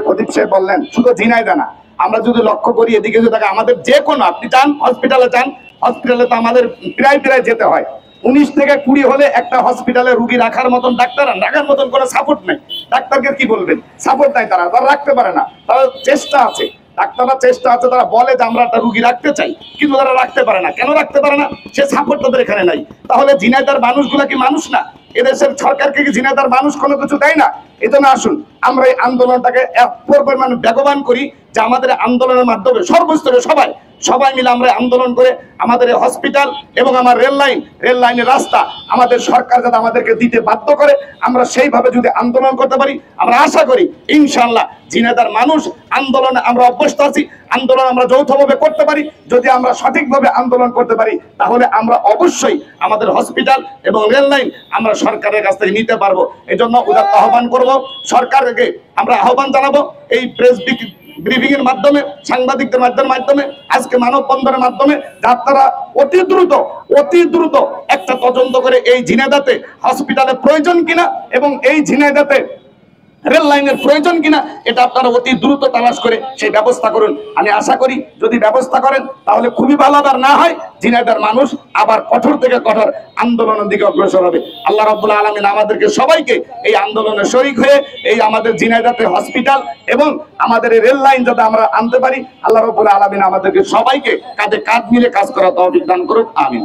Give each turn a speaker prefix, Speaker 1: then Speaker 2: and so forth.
Speaker 1: খতিব সাহেব বললেন শুধু ঝিনাইদহ না, আমরা যদি লক্ষ্য করি এদিকে যদি থাকে আমাদের যে কোনো, আপনি যান হসপিটালে যান, হসপিটালে তো আমাদের প্রায় যেতে হয়। 19 থেকে 20 হলে একটা হসপিটালে রুগী রাখার মতন ডাক্তার, রাখার মতন কোনো সাপোর্ট নেই। ডাক্তারকে কি বলবেন, সাপোর্ট নাই, তারা রাখতে পারে না। তারা চেষ্টা আছে, ডাক্তাররা চেষ্টা আছে, তারা বলে যে আমরা একটা রুগী রাখতে চাই, কিন্তু তারা রাখতে পারে না। কেন রাখতে পারে না? সে সাপোর্ট তাদের এখানে নাই। তাহলে ঝিনাইদহের মানুষগুলা কি মানুষ না? এদেশের সরকারকে কি ঝিনাইদহের মানুষ কোনো কিছু দেয় না? এই জন্য আসুন আমরা এই আন্দোলনটাকে পরিমাণ বেগবান করি, যে আমাদের আন্দোলনের মাধ্যমে সর্বস্তরে সবাই মিলে আমরা আন্দোলন করে আমাদের হসপিটাল এবং আমার রেল লাইনের রাস্তা আমাদের সরকার যাতে আমাদেরকে দিতে বাধ্য করে, আমরা সেইভাবে যদি আন্দোলন করতে পারি, আমরা আশা করি ইনশাআল্লাহ ঝিনাইদহের মানুষ আন্দোলনে আমরা অভ্যস্ত আছি, আন্দোলন আমরা যৌথভাবে করতে পারি। যদি আমরা সঠিকভাবে আন্দোলন করতে পারি, তাহলে আমরা অবশ্যই আমাদের হসপিটাল এবং রেল লাইন আমরা সরকারের কাছ থেকে নিতে পারবো। এই জন্য উদাত্ত আহ্বান করবো, সরকারকে আমরা আহ্বান জানাবো এই প্রেস ব্রিফিং এর মাধ্যমে, সাংবাদিকদের মাধ্যমে, আজকে মানববন্ধনের মাধ্যমে, আপনারা অতি দ্রুত একটা তদন্ত করে এই ঝিনাইদহতে হসপিটালের প্রয়োজন কিনা এবং এই ঝিনাইদহতে রেল লাইনের প্রয়োজন কিনা, এটা আপনারা অতি দ্রুত তালাশ করে সেই ব্যবস্থা করুন। আমি আশা করি যদি ব্যবস্থা করেন তাহলে খুবই ভালো, আর না হয় ঝিনাইদহের মানুষ আবার কঠোর থেকে কঠোর আন্দোলনের দিকে অগ্রসর হবে। আল্লাহ রাব্বুল আলামিন আমাদেরকে সবাইকে এই আন্দোলনে শরীক হয়ে এই আমাদের ঝিনাইদহতে হসপিটাল এবং আমাদের রেল লাইন যাতে আমরা আনতে পারি, আল্লাহ রাব্বুল আলামিন আমাদেরকে সবাইকে কাঁধে কাঁধ মিলে কাজ করার তৌফিক দান করুন। আমিন।